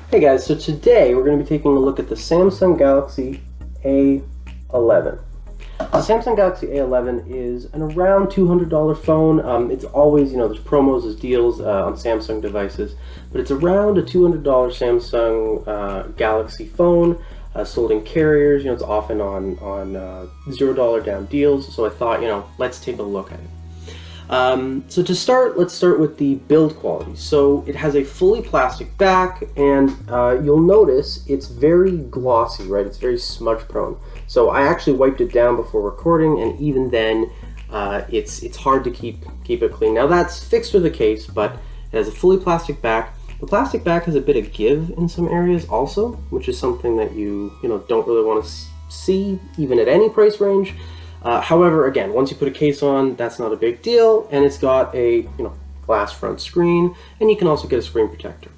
Hey guys, so today we're going to be taking a look at the Samsung Galaxy A11. The Samsung Galaxy A11 is an around $200 phone. It's always, there's promos, there's deals on Samsung devices, but it's around a $200 Samsung Galaxy phone sold in carriers. It's often on $0 down deals, so I thought, let's take a look at it. So to start, let's start with the build quality. So it has a fully plastic back, and you'll notice it's very glossy, right? It's very smudge prone. So I actually wiped it down before recording, and even then, it's hard to keep it clean. Now that's fixed with the case, but it has a fully plastic back. The plastic back has a bit of give in some areas also, which is something that you don't really want to see even at any price range. However, again, once you put a case on, that's not a big deal, and it's got a glass front screen, and you can also get a screen protector.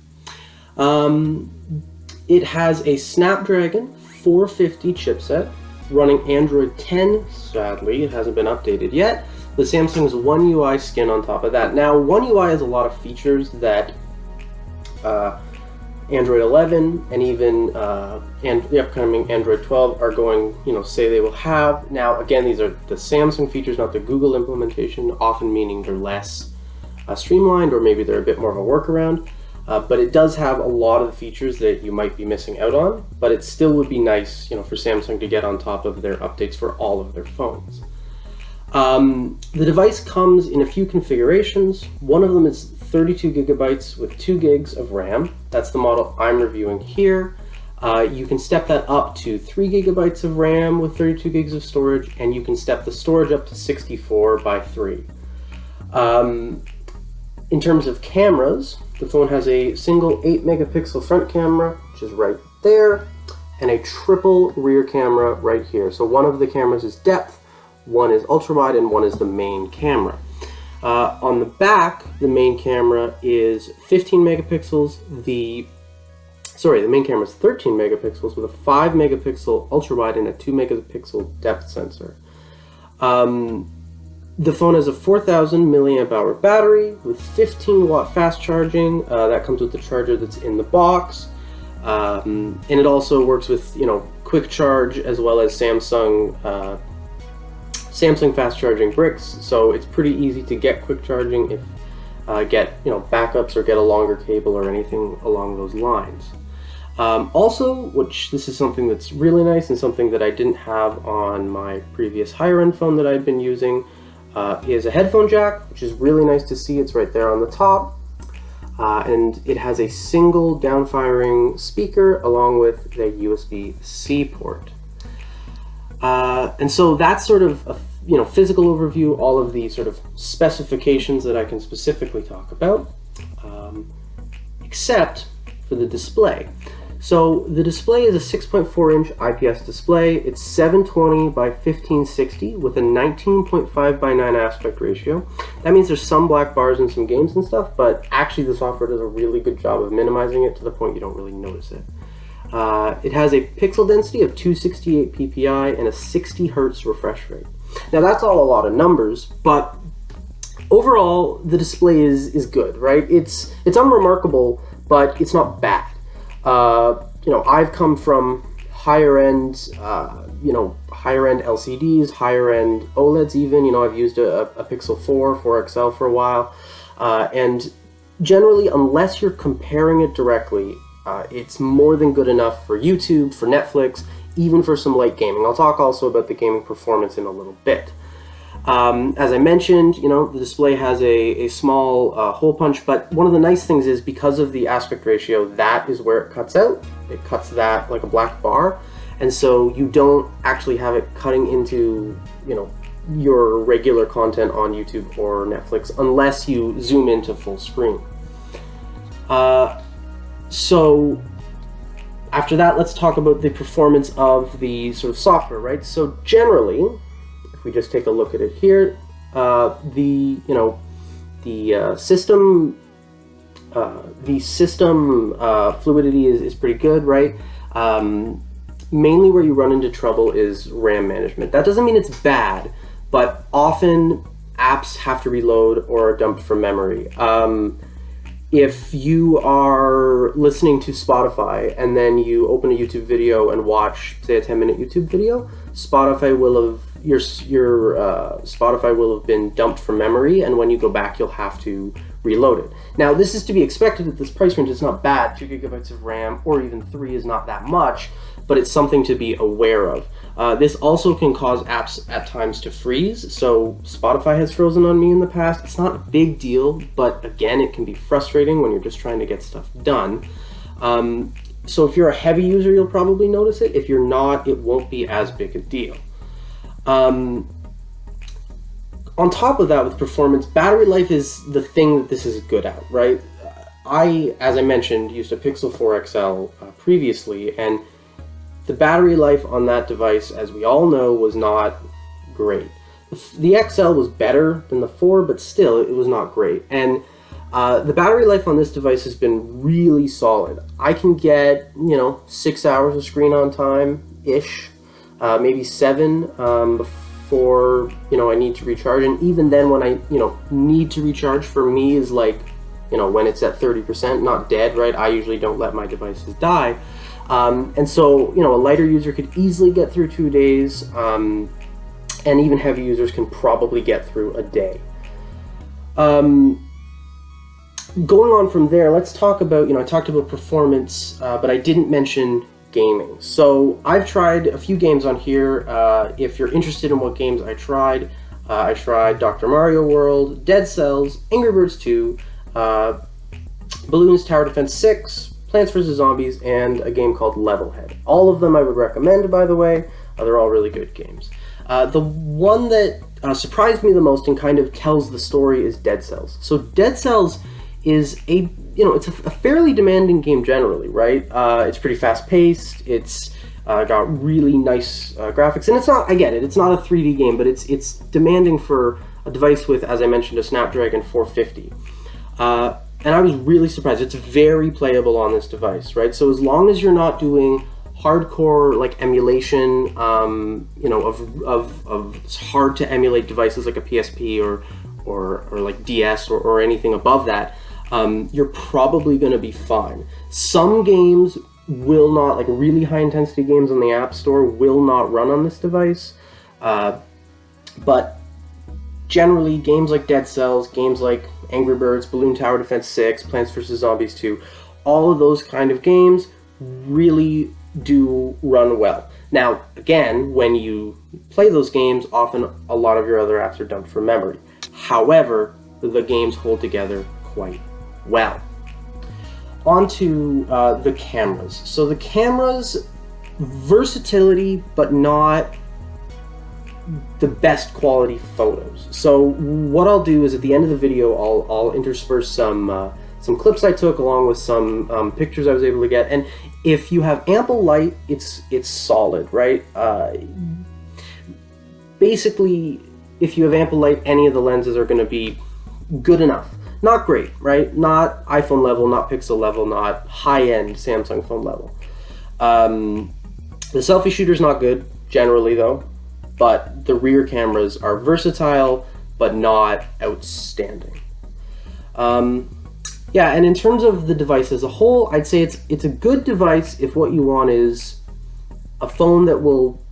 It has a Snapdragon 450 chipset running Android 10. Sadly, it hasn't been updated yet. The Samsung's One UI skin on top of that. Now, One UI has a lot of features that Android 11 and even the upcoming Android 12 are going, say they will have. Now, again, these are the Samsung features, not the Google implementation, often meaning they're less streamlined, or maybe they're a bit more of a workaround. But it does have a lot of the features that you might be missing out on, but it still would be nice, for Samsung to get on top of their updates for all of their phones. The device comes in a few configurations. One of them is 32 gigabytes with 2 gigs of RAM. That's the model I'm reviewing here. You can step that up to 3 gigabytes of RAM with 32 gigs of storage, and you can step the storage up to 64 by 3. In terms of cameras, the phone has a single 8 megapixel front camera, which is right there, and a triple rear camera right here. So one of the cameras is depth, one is ultra wide, and one is the main camera. On the back, the main camera is 15 megapixels. The main camera is 13 megapixels with a 5 megapixel ultra wide and a 2 megapixel depth sensor. The phone has a 4,000 milliamp hour battery with 15 watt fast charging. That comes with the charger that's in the box. And it also works with, quick charge as well as Samsung fast charging bricks, so it's pretty easy to get quick charging if get backups or get a longer cable or anything along those lines. Also, which this is something that's really nice and something that I didn't have on my previous higher end phone that I'd been using, is a headphone jack, which is really nice to see. It's right there on the top, and it has a single downfiring speaker along with a USB-C port. And so that's sort of a physical overview, all of the sort of specifications that I can specifically talk about, except for the display. So the display is a 6.4 inch IPS display. It's 720 by 1560 with a 19.5 by 9 aspect ratio. That means there's some black bars in some games and stuff, but actually the software does a really good job of minimizing it to the point you don't really notice it. It has a pixel density of 268 ppi and a 60 hertz refresh rate. Now that's all a lot of numbers, but overall the display is good, right? It's unremarkable, but it's not bad. I've come from higher end LCDs, higher end OLEDs even. I've used a Pixel 4 XL for a while, and generally, unless you're comparing it directly, it's more than good enough for YouTube, for Netflix, even for some light gaming. I'll talk also about the gaming performance in a little bit. As I mentioned, the display has a small hole punch, but one of the nice things is because of the aspect ratio, that is where it cuts out. It cuts that like a black bar, and so you don't actually have it cutting into, your regular content on YouTube or Netflix unless you zoom into full screen. So after that, let's talk about the performance of the sort of software, right? So generally, if we just take a look at it here, the system fluidity is pretty good, right? Mainly where you run into trouble is RAM management. That doesn't mean it's bad, but often apps have to reload or are dumped from memory. if you are listening to Spotify and then you open a YouTube video and watch, say, a 10-minute YouTube video, Spotify will have your Spotify will have been dumped from memory, and when you go back, you'll have to reload it. Now, this is to be expected at this price range. It's not bad. 2 gigabytes of RAM, or even 3, is not that much, but it's something to be aware of. This also can cause apps at times to freeze. So Spotify has frozen on me in the past. It's not a big deal, but again, it can be frustrating when you're just trying to get stuff done. So if you're a heavy user, you'll probably notice it. If you're not, it won't be as big a deal. On top of that, with performance, battery life is the thing that this is good at, right? I, as I mentioned, used a Pixel 4 XL previously, and the battery life on that device, as we all know, was not great. The XL was better than the 4, but still, it was not great. And the battery life on this device has been really solid. I can get, 6 hours of screen on time-ish, maybe 7 before, I need to recharge. And even then, when I, need to recharge, for me is like, when it's at 30%, not dead, right? I usually don't let my devices die. And so, a lighter user could easily get through 2 days, and even heavy users can probably get through a day. Going on from there, let's talk about, I talked about performance, but I didn't mention gaming. So I've tried a few games on here. If you're interested in what games I tried Dr. Mario World, Dead Cells, Angry Birds 2, Balloons Tower Defense 6, Plants vs. Zombies, and a game called Levelhead. All of them I would recommend, by the way. They're all really good games. The one that surprised me the most and kind of tells the story is Dead Cells. So Dead Cells is it's a fairly demanding game generally, right? It's pretty fast-paced. It's got really nice graphics, and it's not, I get it, it's not a 3D game, but it's demanding for a device with, as I mentioned, a Snapdragon 450. And I was really surprised. It's very playable on this device, right? So as long as you're not doing hardcore like emulation, of hard to emulate devices like a PSP or like DS or anything above that, you're probably going to be fine. Some games will not, like really high intensity games on the App Store, will not run on this device, but generally games like Dead Cells, games like Angry Birds, Balloon Tower Defense 6, Plants vs. Zombies 2, all of those kind of games really do run well. Now, again, when you play those games, often a lot of your other apps are dumped from memory. However, the games hold together quite well. On to the cameras. So the cameras, versatility, but not the best quality photos. So what I'll do is at the end of the video, I'll intersperse some clips I took along with some pictures I was able to get. And if you have ample light, it's solid, right? Basically, if you have ample light, any of the lenses are going to be good enough. Not great, right? Not iPhone level, not Pixel level, not high-end Samsung phone level. The selfie shooter's not good, generally though, but the rear cameras are versatile, but not outstanding. Yeah, and in terms of the device as a whole, I'd say it's a good device if what you want is a phone that will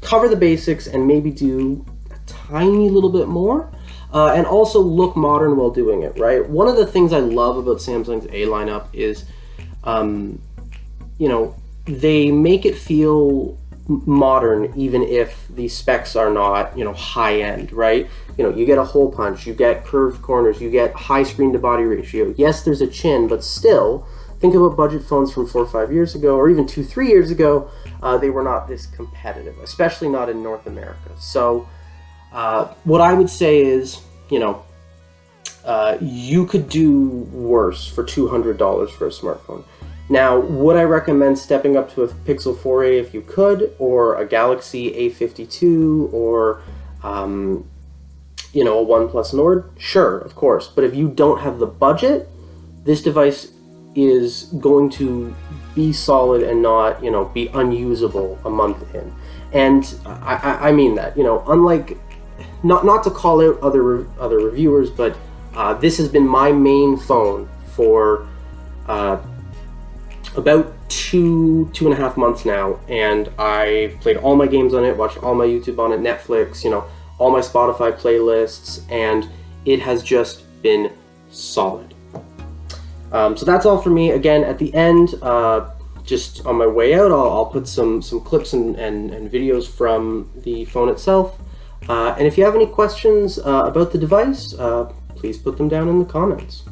cover the basics and maybe do a tiny little bit more, and also look modern while doing it, right? One of the things I love about Samsung's A lineup is, they make it feel modern even if the specs are not, high-end, right? You get a hole punch, you get curved corners, you get high screen-to-body ratio. Yes, there's a chin, but still, think about budget phones from 4 or 5 years ago, or even 2-3 years ago. They were not this competitive, especially not in North America. So what I would say is, you could do worse for $200 for a smartphone. Now, would I recommend stepping up to a Pixel 4a if you could, or a Galaxy A52, or a OnePlus Nord? Sure, of course. But if you don't have the budget, this device is going to be solid and not, be unusable a month in. And I mean that, unlike, not to call out other reviewers, but this has been my main phone for about two and a half months now, and I've played all my games on it, watched all my YouTube on it, Netflix, all my Spotify playlists, and it has just been solid. So that's all for me. Again, at the end, just on my way out, I'll put some clips and videos from the phone itself. And if you have any questions about the device, please put them down in the comments.